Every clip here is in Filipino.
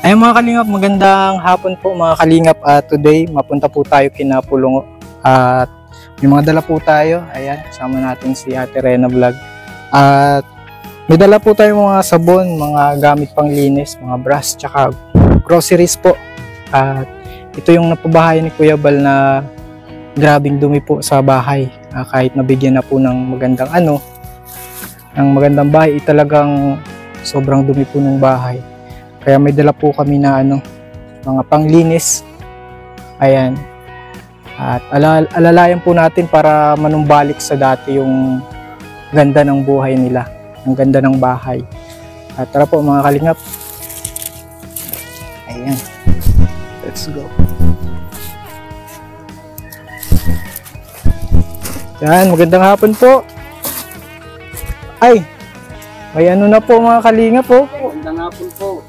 Ay mga kalingap, magandang hapon po mga kalingap. Today, mapunta po tayo kina Pulongo. At may mga dala po tayo. Ayan, kasama natin si Ate Rena Vlog. At may dala po tayo mga sabon, mga gamit panglinis, mga brush, tsaka groceries po. At ito yung napabahay ni Kuya Bal na grabing dumi po sa bahay. Kahit nabigyan na po ng magandang bahay, talagang sobrang dumi po ng bahay. Kaya may dala po kami na mga panglinis. Ayan. At alalayan po natin para manumbalik sa dati yung ganda ng buhay nila. Ang ganda ng bahay. At tara po mga kalingap. Ayan. Let's go. Yan, magandang hapon po. Ay, may na po mga kalingap po. Magandang hapon po.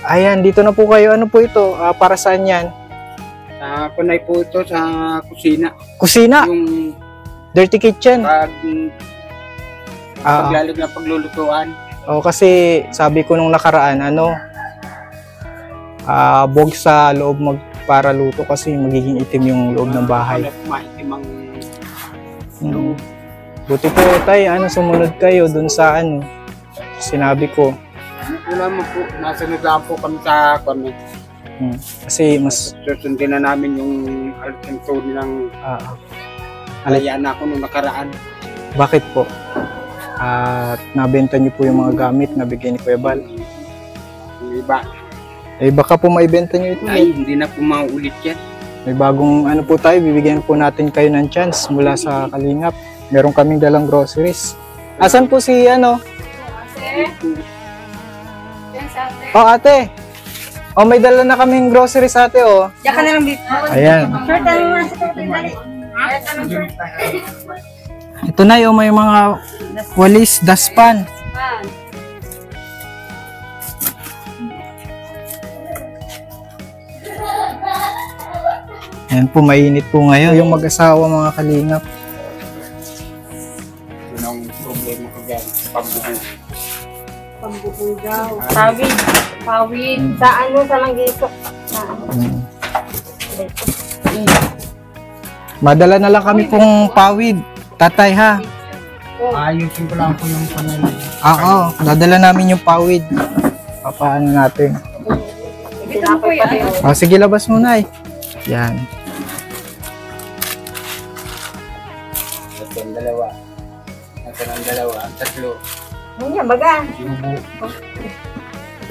Ayan, dito na po kayo. Ano po ito? Para saan yan? Sa kunay po ito sa kusina. Kusina? Yung Dirty kitchen? paglalig na paglulutuan. Kasi sabi ko nung nakaraan, bog sa loob para luto kasi magiging itim yung loob ng bahay. Maitim ang loob. Buti po tayo, sumunod kayo dun sa sinabi ko. Wala mo po, nasunod lang po kami sa kami. Kasi mas susundin na namin yung altenso nilang alayaan ako nung nakaraan. Bakit po? At nabenta niyo po yung mga gamit na bigay ni Kuya Bal. Yung iba. Baka po maibenta niyo ito. Ay, hindi na po maulit yan. May bagong po tayo, bibigyan po natin kayo ng chance mula sa Kalingap. Meron kaming dalang groceries. Asan po si Oh, ate. Oh, may dala na kaming groceries, ate, oh. Diyan ka na lang dito. Ayan. Short, ano nga sa dali. Ito na yung may mga walis, daspan. Ayan po, mainit po ngayon. Yung mag-asawa mga kalingap. Yun ang problema ko dyan. Pambuhay. Pambuhay daw. Pawid. Pawid. Sa langgito. Madala na lang kami pong pawid. Tatay, ha? Ayusin ko lang po yung pangalan. Oo, dadala namin yung pawid. Papaano natin. Sige, labas mo na. Yan. Ito ang dalawa. Ito ang dalawa. Ang tatlo. Ganyan, baga.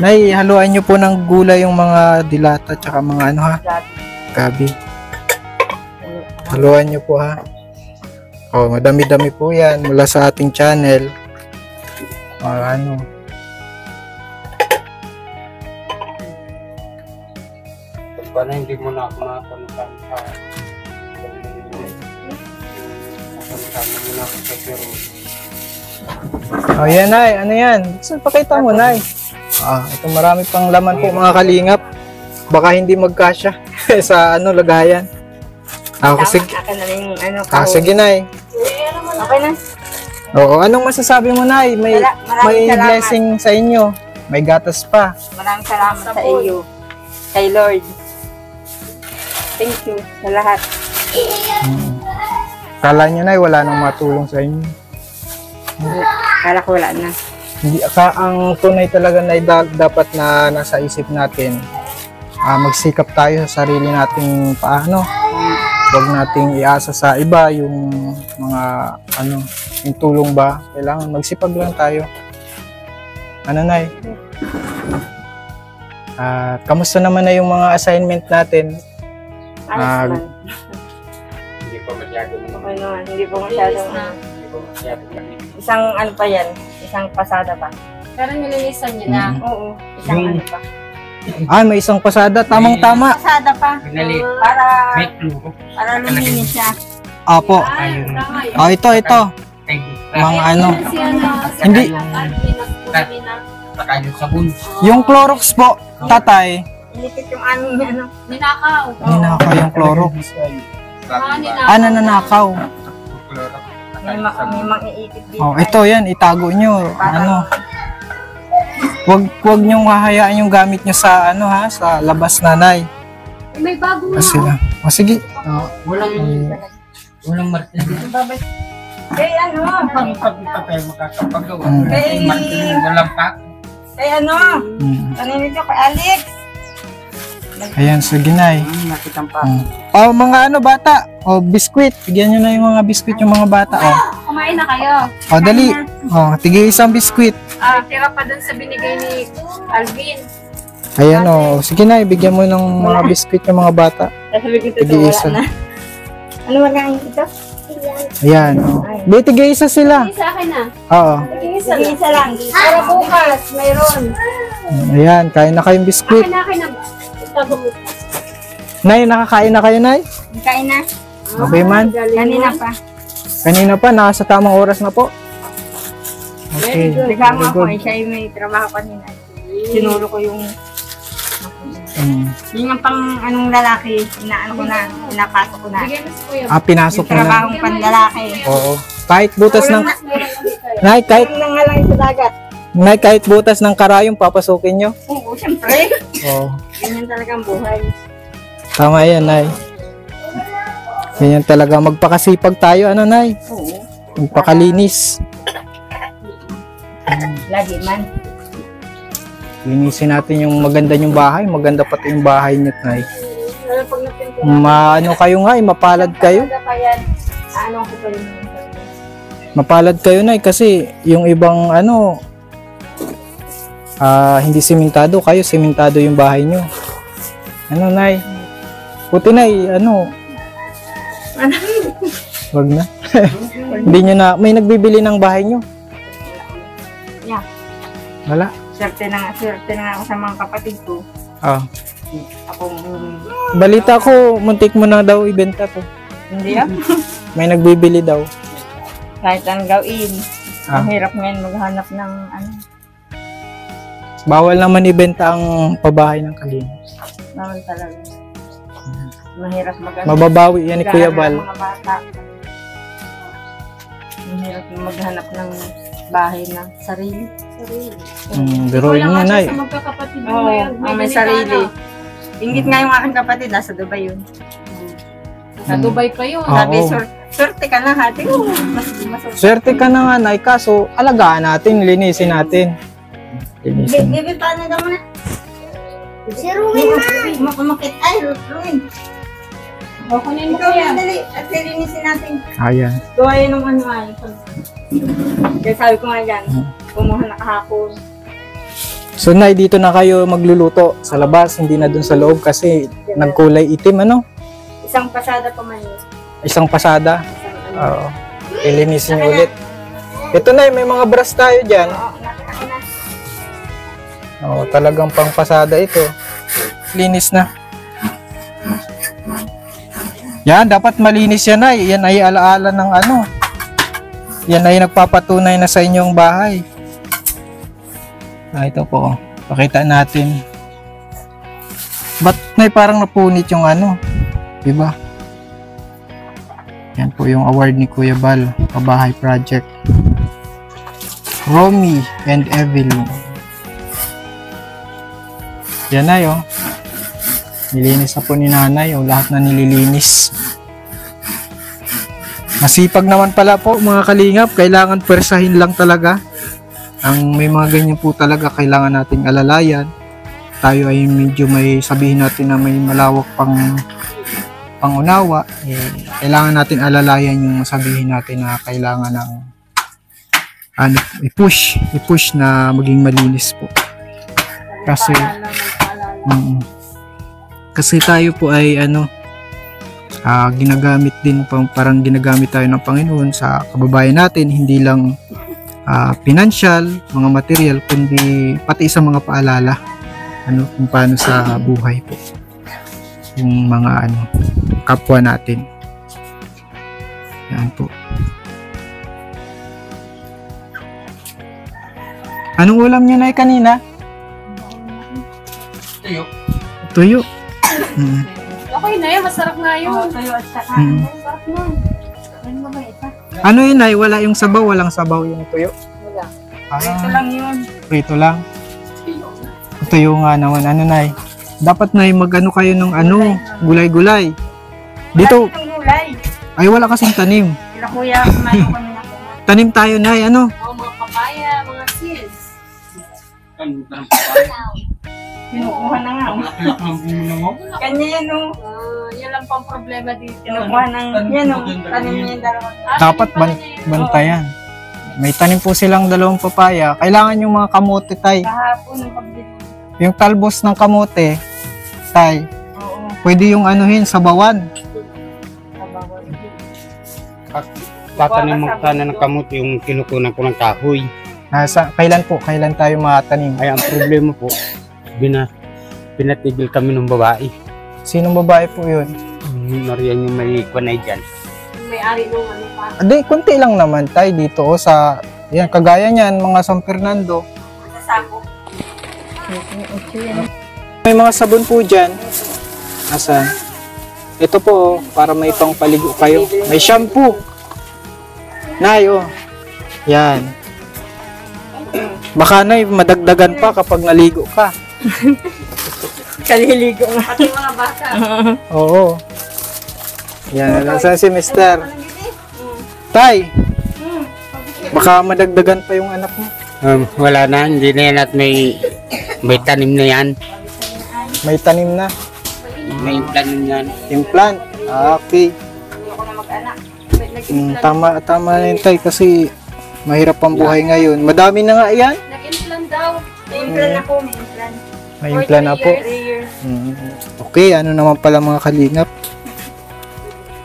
Nay, haluan nyo po ng gulay yung mga dilata tsaka mga gabi. Haluan nyo po, ha? Madami-dami po yan mula sa ating channel. Para hindi mo na ako napuntan sa yan, Nay. Ano yan? Saan pakita mo, Nay? Ito marami pang laman po mga kalingap. Baka hindi magkasya sa lagayan. Sige. Sige, Nay. Okay na. Oo, anong masasabi mo, Nay? May blessing sa inyo. May gatas pa. Maraming salamat sa iyo. Kay Lord. Thank you sa lahat. Kala nyo, Nay, wala nang matulong sa inyo. Kala ko wala na. Hindi, ang tunay talaga na dapat na nasa isip natin, magsikap tayo sa sarili nating paano. Huwag nating iasa sa iba yung mga yung tulong ba. Kailangan magsipag lang tayo. Nay? Kamusta naman na yung mga assignment natin? Ayos man. Hindi pa masyado Okay naman. Hindi po masyadong isang pa yan. Isang pasada pa. Pero nililisan niyo na. Oo. Isang May isang pasada. Tamang-tama. Pasada pa. Pinali. Para luminis siya. Apo. Ito. Mga Hindi. Saka yung sabon. Yung Clorox po, tatay. Inikit yung Ninakaw. Ninakaw yung Clorox. Nanakaw. may mang-iikit dito. Ito yan. Itago nyo. Wag niyong hahayaan yung gamit niyo sa ano ha, sa labas, nanay. May bago nga. Kasi o sige. Walang martilyo. Kay ano? Pag tayo makakapagawa. Kay- Martilyo, walang pa. Kay ano? Kanina ko kay Alex. Ayan, sige, nay. Nakitang pa. Oh, mga ano, bata. O, biskwit. Bigyan nyo na yung mga biskwit yung mga bata. Kumain na kayo. O, dali. O, tigil isang biskwit. Tira pa dun sa binigay ni Alvin. Ayan, o. Sige, nay. Bigyan mo ng mga biskwit yung mga bata. Sabi ko Tigil wala isa. na. Ano wala ang ito? Ayan, o. Di, tigil isa sila. Hindi sa akin na. Oo. Isa lang. Para bukas, mayroon. Ayan, kain na kayong biskwit. Akin na. Ito bukas. Nay, nakakain na kayo, nay? Kain na. Okay, man. Kanina pa. Kanina pa, nasa tamang oras na po. Okay, Nagkama very ako good. siya yung may trabaho kanina. Sinuro ko yung yung pang anong lalaki, inaano ko na, pinapasok ko na. Bigyan mo sa kuya. Pinasok Yung mo na. trabahong panlalaki. Oo. Kahit butas ng... Nay, kahit, Yung nangalang sa dagat. nay, kahit butas ng karayong papasukin nyo. Oo, siyempre. Oo. Ganyan talagang buhay. Tama yan, nay. Ganyan talaga. Magpakasipag tayo, ano, nay? Oo. Magpakalinis. Lagi man. Linisin natin yung maganda yung bahay. Maganda pati yung bahay niyo, nay. Pero pag napinto Maano kayo nga, mapalad kayo. pa yan, ano ko pa rin. Mapalad kayo, nay, kasi yung ibang, ano, hindi simentado. Kayo, simentado yung bahay niyo. Ano, nay? Puti, nay, ano? Wag na. Hindi nyo na, may nagbibili ng bahay nyo? Yeah. Wala. Swerte na nga ako sa mga kapatid ko. Ah. Ako, Balita ko, muntik mo na daw ibenta to. hindi ah. May nagbibili daw. Kahit ang gawin. Ah. Ang hirap ngayon maghanap ng ano. Bawal naman ibenta ang pabahay ng Kalinga. Bawal talaga. Mahirap maghanap. Mababawi yan ni Kuya Lalo Bal. ng mga bata. Mahirap maghanap ng bahay na sarili. Biruin mo, nay. Sa magkakapatid mo. Oo, may sarili. ganitana. Ingit nga yung aking kapatid, nasa Dubai yun. Sa Dubai pa yun. Ah. Sabi, Oo. swerte ka na hati. Mas Swerte ka na nga, nay, kaso alagaan natin, linisin natin. Linisin. Bibi, paano daw na? Si Ruin na! Kumakit. Ay, Ruin. O, kunin mo Ikaw kuya. na dali. At linisin natin. Ayan. Gawa yun ng ano ay. Kaya sabi ko nga dyan, kumuha na kahapon. So, nay, dito na kayo magluluto sa labas, hindi na dun sa loob kasi nagkulay itim, ano? Isang pasada pa man yun. Isang pasada. Isang ano. Oo. Ilinisin nyo ulit. Ito, nay, may mga brush tayo dyan. Oo, nakaka na. Oo, talagang pangpasada ito. Linis na. Yan, dapat malinis yan, ay. Yan ay alaala ng ano. Yan ay nagpapatunay na sa inyong bahay. Ito po. Pakita natin. Ba't may parang napunit yung ano? Diba? Yan po yung award ni Kuya Bal. Pabahay Project. Romy and Evelyn. Yan na yun. Nilinis na po ni nanay. O lahat na nililinis. Masipag naman pala po mga kalingap. Kailangan persahin lang talaga. Ang may mga ganyan po talaga kailangan nating alalayan. Tayo ay medyo may sabihin natin na may malawak pangunawa. Kailangan natin alalayan yung sabihin natin na kailangan ng i-push na maging malinis po. Kasi kasi tayo po ay ginagamit din parang ginagamit tayo ng Panginoon sa kababayan natin, hindi lang financial, mga material, kundi pati sa mga paalala kung paano sa buhay po yung mga kapwa natin. Yan po. Anong ulam niyo na kanina? Tuyo. Tuyo. Okay na yun, masarap nga yun. Oo, tayo at saka. Masarap nun. Ano ba ba ito? Ano yun, ay? Wala yung sabaw, walang sabaw yung tuyo. Wala. Ah, Ito lang yun. prito lang. Tuyo nga naman. Ano, Nay? Dapat, Nay, mag-ano kayo ng ano, gulay-gulay. Dito, Ang gulay. ay wala kasing tanim. Sila kuya, kumain kami na. Tanim tayo, Nay, ano? Oh, mga papaya, mga seeds. Kinukuha na nga. Lak ng bunga mo. Kanya yan o. Yan lang pang problema dito. Kinukuha ng, yan o. Tanim niya yung dalawa. Dapat bantayan. May tanim po silang 2 papaya. Kailangan yung mga kamote, Tay. Kahapon, ang pagbili. Yung talbos ng kamote, Tay, Oo. pwede yung anuhin, sabawan. Kabawal. Tatanim mo sana ng kamote yung kinukunan ko ng kahoy. Kailan tayo matanim? Ay, ang problema po, pinatigil kami ng babae. Sinong babae po yun? Nariyan yung may kwanay dyan. May-ari nung ano pa. Adi, konti lang naman, Tay, dito o sa, yan, kagaya niyan, mga San Fernando. Sa sako. May mga sabon po dyan. Asan? Ito po, para may pang paligo kayo. May shampoo. Nay, oh. Yan. Baka, Nay, madagdagan pa kapag naligo ka. Kaliligo nga. Pati mga bata. Oo. Yan, saan si Mister? Tay, baka madagdagan pa yung anak mo. Wala na, hindi na yan at may tanim na yan. May tanim na. May tanim yan. Implant. Okay. Ayoko na mag-anak. Tama na yun, Tay, kasi mahirap ang buhay ngayon. Madami na nga yan. Nag-implant daw. May implant ako, may implant. May implant na po. 3 years. Okay, ano naman pala mga kalingap.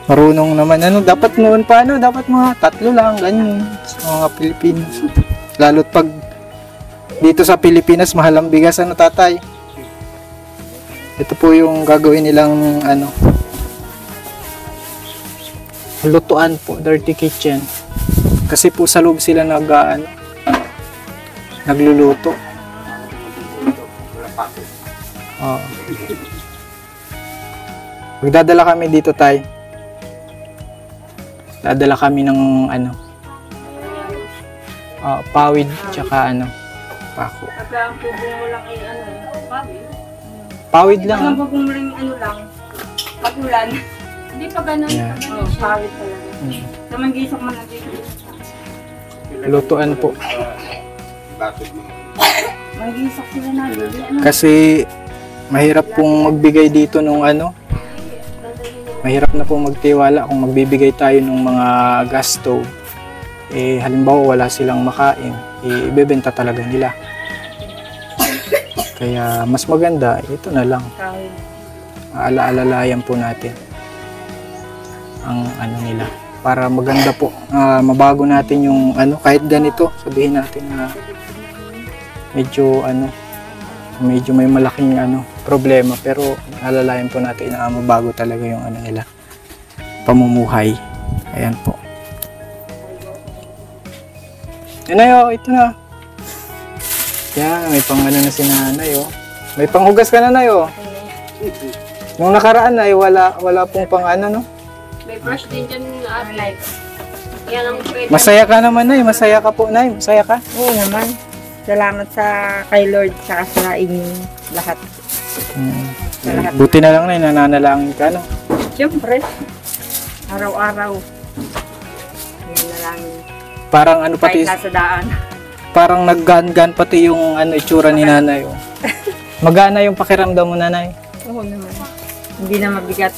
Marunong naman. Ano, dapat noon pa, ano, dapat mga 3 lang, ganyan. Sa mga Pilipinas. Lalo't pag dito sa Pilipinas, mahal ang bigas, ano, tatay? Ito po yung gagawin nilang, ano, lutuan po, dirty kitchen. Kasi po sa loob sila nagluluto. Oo. Magdadala kami dito, Tay. Dadala kami ng ano, pawid tsaka ano, pako. Pagka ang pubo mo lang ay ano, babi. Pawid lang. Ang pubo mo lang ano lang, pag-ulan. Hindi pa ganun. Yeah. Oo, pawid talaga. So, mag-isok man nag-isok. Lutuan po. Mag-isok sila na. Ano? Kasi mahirap pong magbigay dito nung ano. Mahirap na pong magtiwala kung magbibigay tayo ng mga gas stove. Eh, halimbawa wala silang makain, ibebenta talaga nila. Kaya mas maganda, ito na lang. Kawin. Alalayan po natin ang ano nila. Para maganda po, mabago natin yung ano, kahit ganito, sabihin natin na medyo ano, medyo may malaking ano, problema, pero alalayan po natin na mabago talaga yung ano nila, pamumuhay. Ayan po. Nanay, oh, ito na. Yan, may pang ano na si nanay, oh. May panghugas ka, nanay, oh. Nung nakaraan ay wala pong pang ano, no? May brush din dyan na like. Yan ang pwede. Masaya ka naman, Nay. Masaya ka po, Nay. Masaya ka? Oo naman. Salamat sa kay Lord sa inyo lahat. Buti na lang, Nay. Nananalangin ka, no? Siyempre, araw-araw. Yun na lang. Parang ano pati, Kahit nasa daan. parang naggan-gan pati yung ano, itsura ni nanay, oh. Magana yung pakiramdam mo, nanay. Oo naman. Hindi na mabigat.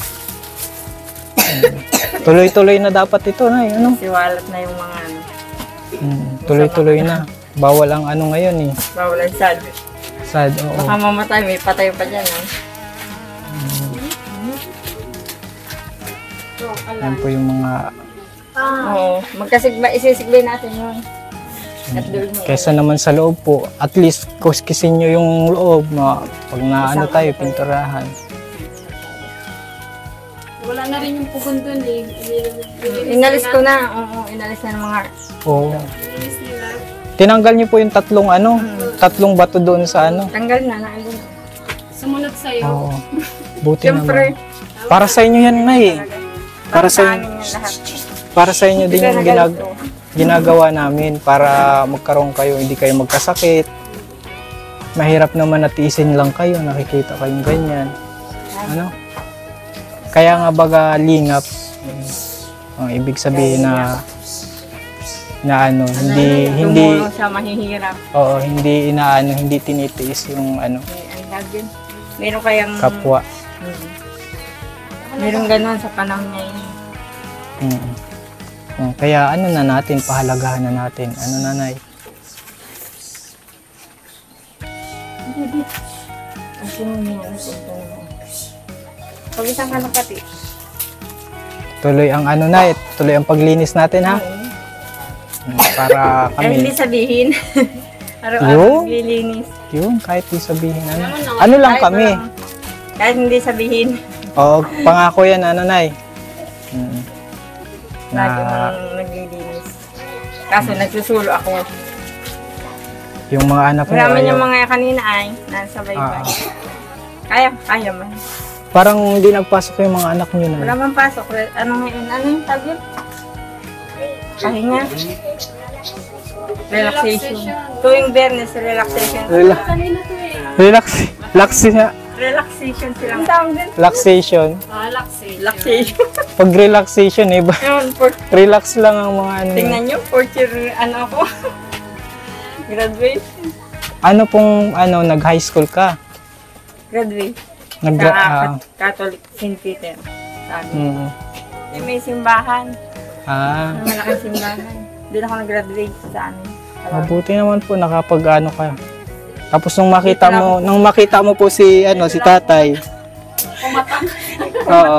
Tuloy-tuloy na dapat ito, Nay. Ano? Siwalat na yung mga ano. Tuloy-tuloy na. Bawal ang ano ngayon, eh. Bawal ang sad. Sad, oo. Baka mamatay, may patay pa dyan. Ha? Yan po yung mga... Oo. Isisigbay natin yun. At doon mo. Kesa naman sa loob po, at least kuskisin nyo yung loob. Pag naano tayo, pinturahan. Wala na rin yung pugon dun eh. Inalis ko na. Oo, inalis na ng mga... Oo. Inilis nila. Tinanggal nyo po yung tatlong bato doon sa ano. Tanggal na, naandun na. Sumunod sa'yo. Oo. Buti Siyempre. naman. Para sa inyo yan, Nay. Para sa amin yung lahat. Para sa inyo din yung ginagawa namin para magkaroon kayo, hindi kayo magkasakit. mahirap naman natiisin lang kayo, nakikita kayong ganyan. Ano? Kaya nga baga lingap, ang ibig sabihin na ano, hindi Tumulong sa mahihirap. oo, hindi inaano, hindi tinitiis yung ano, Ang lagyan. Meron kayang... kapwa. Meron ganun sa panahon ngayon. Kaya ano na natin, pahalagahan na natin. Ano, nanay? Ang sinunod niya. Pag-isang ka ng pati. Tuloy ang ano na, tuloy ang paglinis natin ha. Para Ay, hindi kami. sabihin. Yun. Araw-araw maglilinis. Yun, kahit di sabihin ano. Ano lang kami. Kahit hindi sabihin. Oo, pangako yan, ano, nay. Lagi mo Na nang naglilinis. Kaso nagsusulo ako. yung mga anak mo Marami ayaw. yung mga kanina ay nasa baybay. Kaya man. Parang hindi nagpasok yung mga anak nyo na. Wala man pasok. Ano ngayon? Ano yung tawag yun? Pahinga. Relaxation. Tuwing Bernes, relaxation. Kanina to eh. Relaxation silang tawag din. Relaxation. Relaxation. Pag relaxation, iba. Yun, Relax lang ang mga ano. tingnan nyo, fourth year, ano ako. Graduate. Ano pong, nag-high school ka? Graduate. Nag Sa Catholic St. Peter. Sabi. May simbahan. May malaking simbahan. Doon ako nag-graduate sa amin. Mabuti naman po nakapag-ano ka. Tapos nung makita mo po si si tatay. Oo.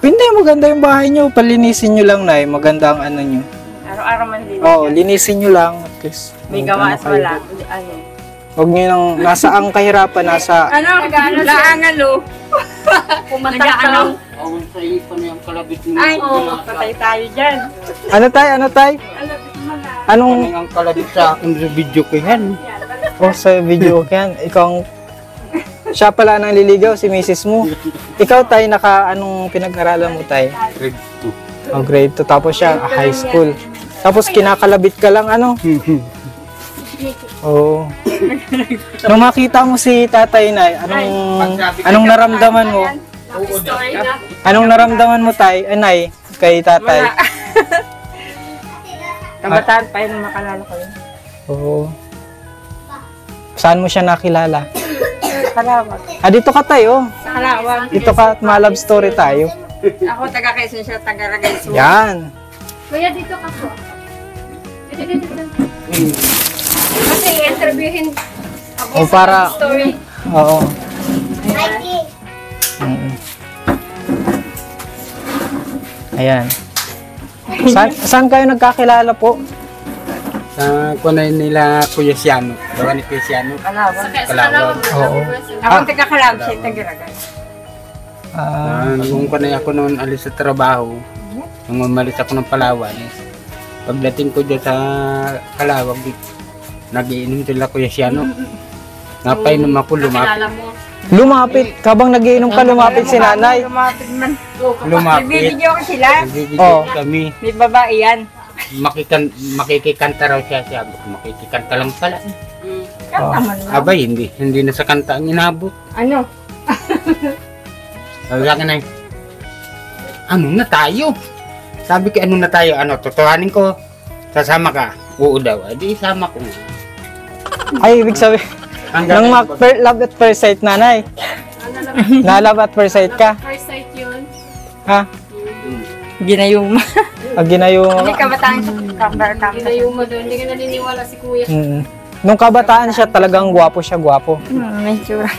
Hindi, maganda yung bahay nyo. Palinisin nyo lang, nay. Maganda ang ano nyo. Araw-araw man din. Oo, linisin nyo lang. At least, May gawa at wala. Ano? Huwag nyo nang, nasa ang kahirapan, nasa, Ano? Laangan lo. Nag-ano? Awan sa ipon yung kalabit mo. Ay, patay tayo dyan. ano tay? Anong, Ang kalabit sa akin sa video ko yan. sa video yan, siya pala nang liligaw, si misis mo. Ikaw tay, anong pinag-aralan mo tay? Grade Grade 2, tapos siya, high school. Tapos kinakalabit ka lang, 2. Oo. Nung makita mo si tatay na, anong naramdaman mo? Story na. Anong naramdaman mo tay, anay, kay tatay? Wala. Kabataan pa yun makalala ko yun. Oo. Saan mo siya nakilala? Kalawag. Dito ka tayo. Sa Kalawag. Dito ka at ma-love story tayo. Ako taga Quezon siya, taga Ragayso. Yan. Kuya, dito ka po. Dito. Kasi interviewin ako O para, story. oo. Mm. Ayan. Saan kayo nagkakilala po? Sa kunay nila Kuya Siano. Gawa ni Kuya Siano. Kalawag. Sa Kalawag. Oo. Ako taga Kalawag siya, taga Ragayso. Nung kunay ako noon alis sa trabaho, nung umalis ako ng Palawan, pagdating ko dyan sa Kalawag, nagiinom sila Kuya Siano. Napainom ako, Kilala mo. Lumapit. Kabang nagiinom ka, lumapit si nanay. Lumapit man. lumapit. Nagbibigyo ko sila. Nagbibigay kami. May babae yan. Makikikanta raw siya. Sabi ko, makikikanta lang pala. Kanta man lang. Abay, hindi na sa kanta ang inabot. Ano? Sabi sa akin ay, ano na tayo? Sabi ko, ano na tayo? Tutuhanin ko. Sasama ka? Oo daw. Di isama ko. Ay, ibig sabihin, nang love at first sight, nanay. Na-love at first sight ka? First sight yun. Ha? Ginayuma. Ginayuma. Hindi kabataan sa kambar-kambar. Ginayuma doon. Hindi ka naniniwala si kuya. Nung kabataan siya, talagang gwapo siya, gwapo. May tsura.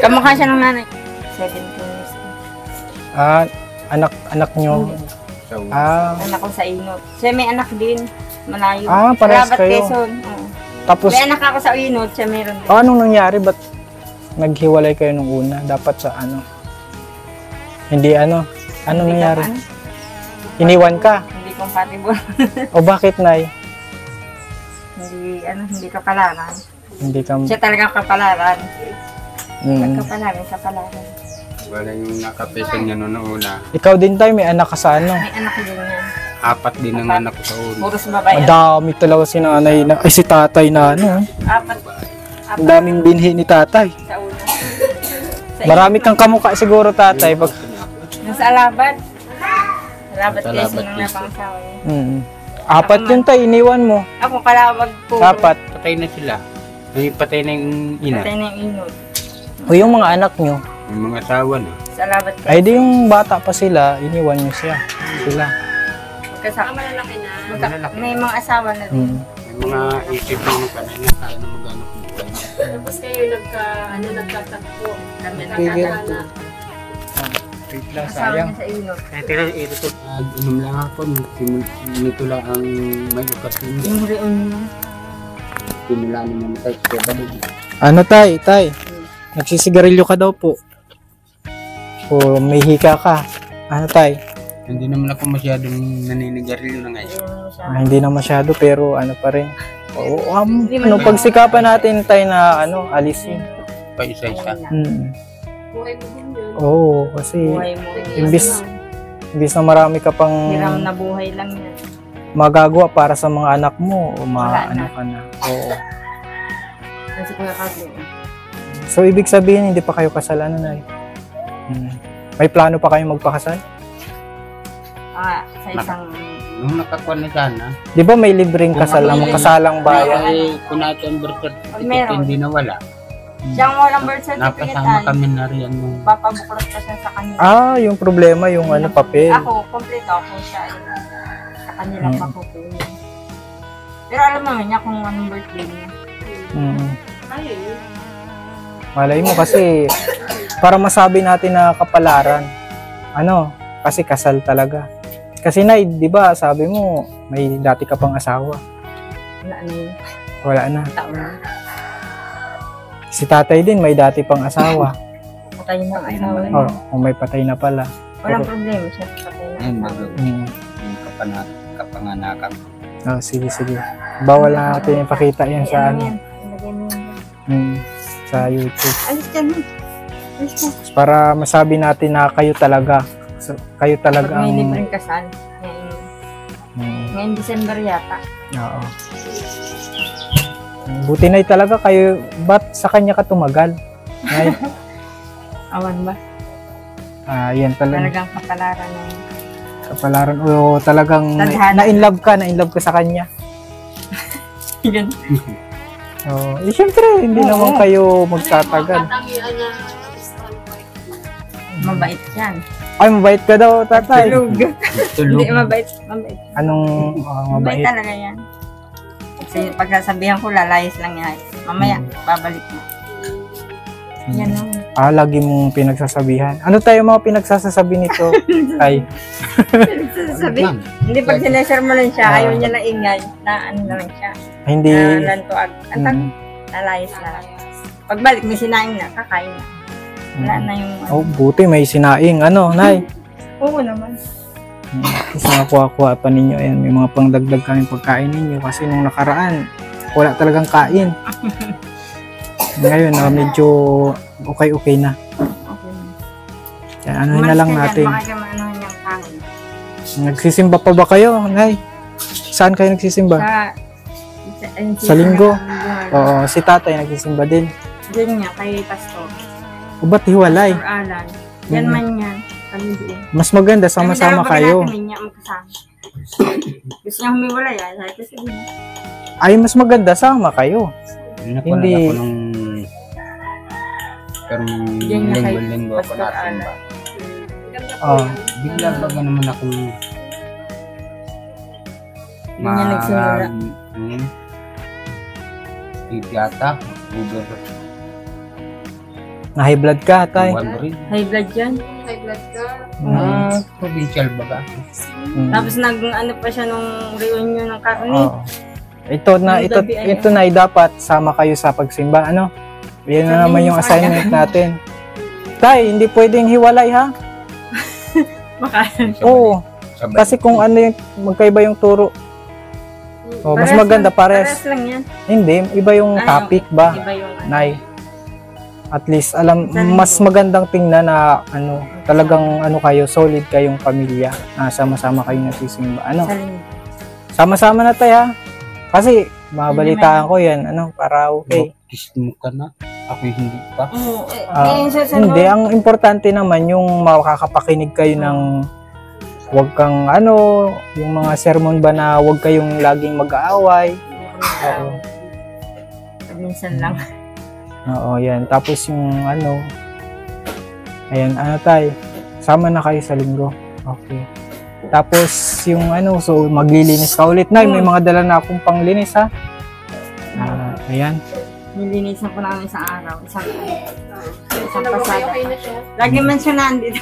Kamukha siya ng nanay. 17 years. Anak nyo. So, Anak ko sa Inot. Siya may anak din. Malayo. Parehas Rabat, kayo. Quezon. Oo. Tapos, May anak ako sa Inot. Siya meron din. anong nangyari? Ba't naghiwalay kayo nung una? Dapat sa Hindi Ano Hindi nangyari? ka, Iniwan ka? Hindi compatible. O bakit, nay? Hindi kapalaran. Hindi ka... Siya talagang kapalaran. Mm. Kapalaran sa palaran. wala yung nakapesan niya noon una. Ikaw din tayo, may anak ka sa May anak din yan. 4 din ang anak ko sa una. Puros babae. Madami talaga si nanay na, si tatay na 4. Ang daming binhi ni tatay. Sa una. Marami kang kamukha siguro tatay. Pag... Nasa Alabad. Alabad Sa kasi Alabad, nung yes. napangasawa niya. Apat yun tay, iniwan mo. Ako Kalawag po. Apat. Patay na sila. May patay na yung ina. Patay na yung inod. O yung mga anak nyo. Yung mga asawa na. Sa Alabad kasi. Ay di yung bata pa sila, iniwan nyo siya. Sila. Magkasama. Malalaki na. May mga asawa na din. May mga isip na nung kanay na kaya na mag-anak mo. Tapos kayo nagkatagpo. Kami Tigil. nakakana. Asawa niya sa inod. Inom lang ako. Nito lang ang may okasyon. Yung reunion. Pinula naman tayo sa balik. Ano tay? Nagsisigarilyo ka daw po. O may hika ka. Ano tay? Hindi naman ako masyadong naninigarilyo na ngayon. Hindi na masyado pero ano pa rin. Oo, Hindi man- pagsikapan natin tayo na alisin. Pa isa-isa. Buhay mo din yun. Oo, kasi Buhay mo. imbis na marami ka pang Hiram na buhay lang yan. magagawa para sa mga anak mo o Wala ano na. ka na. Oo. Kasi kung nakagawa. So ibig sabihin hindi pa kayo kasal ano na. May plano pa kayong magpakasal? Sa isang... Nung nakakuha na sana, 'Di ba may libreng kasal na kasalang bayan? ay kung natin ang birth certificate, Meron. hindi nawala. Siyang walang birth certificate Napasama ay kami na riyan nung papabuklot ka siya sa kanila. Yung problema yung papel. Ako, kompleto ako siya. Sa kanila papupunin. Pero alam naman niya kung anong birthday niya. Kaya yun. Malay mo kasi para masabi natin na kapalaran. Kasi kasal talaga. Kasi di ba sabi mo may dati ka pang asawa. Wala na yun. Wala na. Taon na. Si tatay din may dati pang asawa. Patay na ang asawa niya. O may patay na pala. Walang problema siya. Patay na ang asawa. yung kapanganakan. Sige. Bawal na natin ipakita yan sa Ano yan? Ilagay mo yan. sa YouTube. Alis ka na. Alis ka. Para masabi natin na kayo talaga. Kayo talaga Pag may ang... libreng kasal. Ngayon December yata. Oo. Buti na talaga kayo. Ba't sa kanya ka tumagal? Ay, Awan ba? yan talaga. Talagang kapalaran ng... Kapalaran. O talagang Tadhana. na-inlove ka sa kanya. Yan. Siyempre, hindi naman kayo magtatagal. Katangian na strong fight. Mabait yan. Ay, mabait ka daw, tatay. Tulog. Tulog. Hindi, mabait. Mabait. Anong Mabait mabait? talaga yan. Kasi pag sasabihan ko, lalayas lang yan. Mamaya, babalik na. Yan o. Lagi mong pinagsasabihan. Ano tayo mga pinagsasasabi nito? Ay, Sabi, hindi pag sineshare mo lang siya, ayaw niya lang ingay, na ano na lang siya. hindi... Na lantuag. Antag, lalayas na lang. Pagbalik, may sinaing na, kakain na. Wala na yung... buti may sinaing. Nay? Oo naman. Kasi nakuha pa ninyo. Ayan, may mga pangdagdag kaming pagkain ninyo. Kasi nung nakaraan, wala talagang kain. Ngayon, medyo okay na. Okay. Kaya na lang natin. Baka ka maanohan niyang kain. Nagsisimba pa ba kayo, Nay? Saan kayo nagsisimba? Sa linggo? Oo, si tatay nagsisimba din. Diyan niya, kay Pastor. O ba't hiwalay? Pastor Alan. Yan man yan. Kami doon. Mas maganda, sama-sama kayo. Kami niya magkasama. Gusto niya humiwalay. Sabi ko sige. Ay, mas maganda, sama kayo. Hindi. Ako nung karong Diyan niya kay linggo ako Pastor natin Alan. ba. Ganda po Oh. yan. Bigla baga naman akong Yun niya nagsimula. yata, over Na-high blood ka, tay. 100. High blood yan. High blood ka. Provincial baga. Tapos ano pa siya nung reunion ng karne. Oo. Ito na dapat sama kayo sa pagsimba, Yan na naman yung assignment natin. Tay, hindi pwedeng hiwalay, ha? Baka. Oo. Kasi kung yung magkaiba yung turo. Mas maganda Parehas lang yan. Hindi, iba yung topic ba? Iba yung Nay. At least mas magandang tingnan na talagang kayo, solid kayong pamilya. Sama-sama kayong nagsisimba. Saling. Sama-sama na tayo, ha? Kasi mabalitaan ko yan, para okay. kiss mo ka na. Ako hindi pa. Hindi, ang importante naman yung makakapakinig kayo ng wag kang yung mga sermon ba na wag kayong laging mag-aaway. Oo. Minsan lang. Oo, yan. Tapos yung ayan, tay, sama na kayo sa linggo. Okay. Tapos yung so maglilinis ka ulit na. May mga dala na akong panglinis ha. Ayan. Nilinisan ko lang isang araw. Isang Nagkakayo pasada. kayo na siya. Lagi man siya nandito.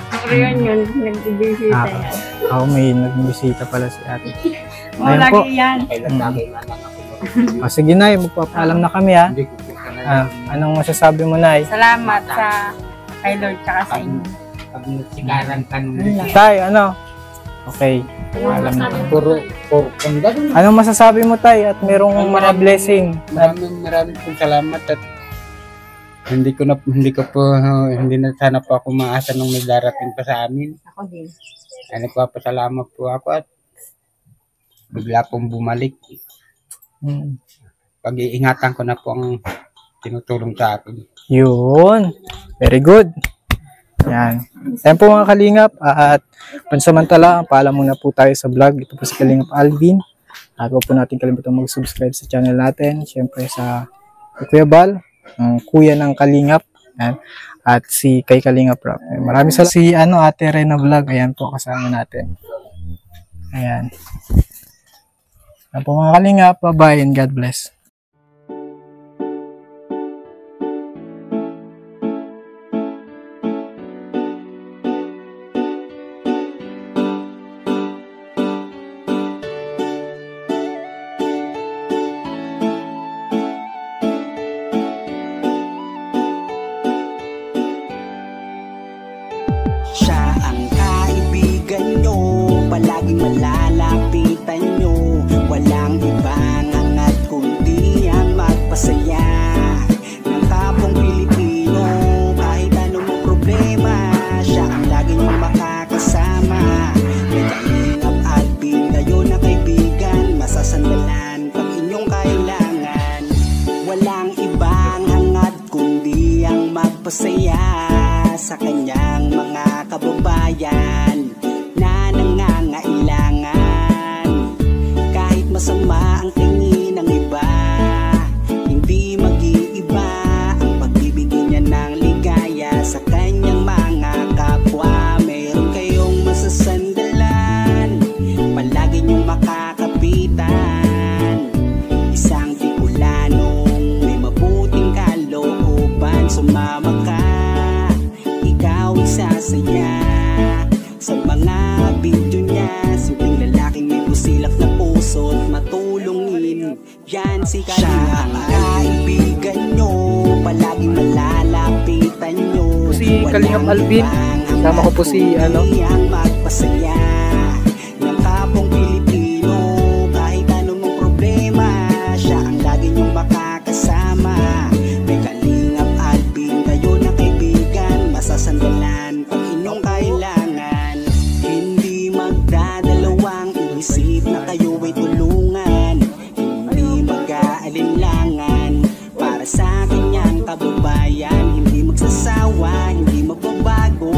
Ang reunion, nag-bisita yan. Ako may nagbisita pala si ate. Oo, Ayan lagi po. yan. Kailan lagi na lang ako. Sige na, magpapaalam na kami ha. Hindi ko po ka na. Anong masasabi mo na Salamat sa kay Lord tsaka sa inyo. Pag nagsikaran ka nung Tay, Okay. Alam na. puro kanda. Anong masasabi mo, tay? At merong mga blessing. Maraming pong salamat at hindi na sana po ako maasa nung may darating pa sa amin. Ako din. Ay, nagpapasalamat po ako at bigla pong bumalik. Pag-iingatan ko na po ang tinutulong sa akin. Yun. Very good. Yan. Yan po mga kalingap. At pansamantala, paalam muna po tayo sa vlog. Ito po si Kalingap Alvin. At huwag po natin kalimutan mag-subscribe sa channel natin. Siyempre sa Kuya Bal, ang kuya ng Kalingap. Yan. At si kay Kalingap Rock. Maraming salamat. Si Ate Rena Vlog. Ayan po kasama natin. Ayan. Yan po mga Kalingap. Bye-bye and God bless. Siya ang kaibigan nyo, palaging malalapitan nyo. Walang ibang angat kundi ang magpasaya ng kapong Pilipino. Kahit anong problema, siya ang laging makakasama. May Kalingap Alvin, kayo na kaibigan, masasandalan pag inyong kailangan. Walang ibang hangat kundi ang magpasaya sa kanyang mga kababayan na nangangailangan. Kahit masama ang tingin ng iba, hindi mag-iiba ang pagbibigay niya ng ligaya sa kanyang mga kapwa. Meron kayong masasandalan, palagi niyong makakapitan. Isang Bicolanong may mabuting kalooban, sumama ka, ikaw isasaya sa mga video niya. Simpleng lalaking may busilak na puso at matulungin, yan si Kalingap. Siya ang kaibigan nyo, palaging malalapitan nyo. Si Kalingap Alvin, kasama ko po si ang magpasaya ng kapong Pilipino. Kahit anong problema, siya ang lagi nyong makakasama. May Kalingap Alvin, kayo na kaibigan, masasandalan pag inyong kailangan. Hindi magdadalawang inisip na kayo ay tulungan. Hindi mag-aalinlangan para sa kanyang kababayan. Hindi magsasawa, hindi magbabago.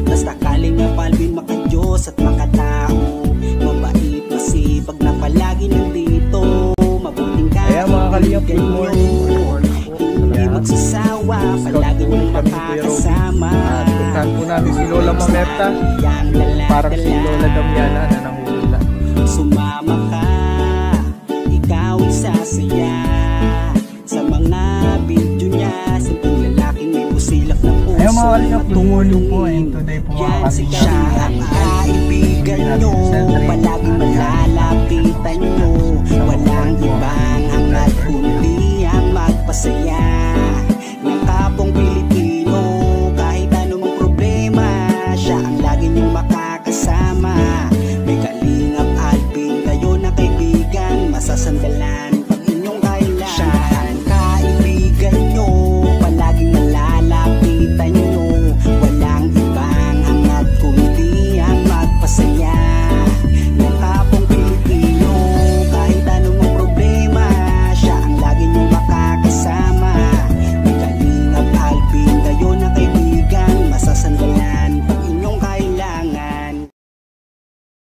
Basta Kalingap Alvin, maka-Diyos at makatao. Mabait, masipag na palagi nandito. Mabuting Ayan mga Kalingap, good morning. hindi magsasawa, palagi niyong makakasama. Puntahan po namin si Lola Mamerta. Parang si Lola Damiana na nanguhula. Sumama ka, ikaw isasaya sa mga video niya. Simpleng lalaking may busilak na puso. Ayan mga Kalingap, good morning po. And today po mga Yan si Kalingap. siya ang kaibigan nyo, palaging malalapitan nyo. Walang ibang hangat kundi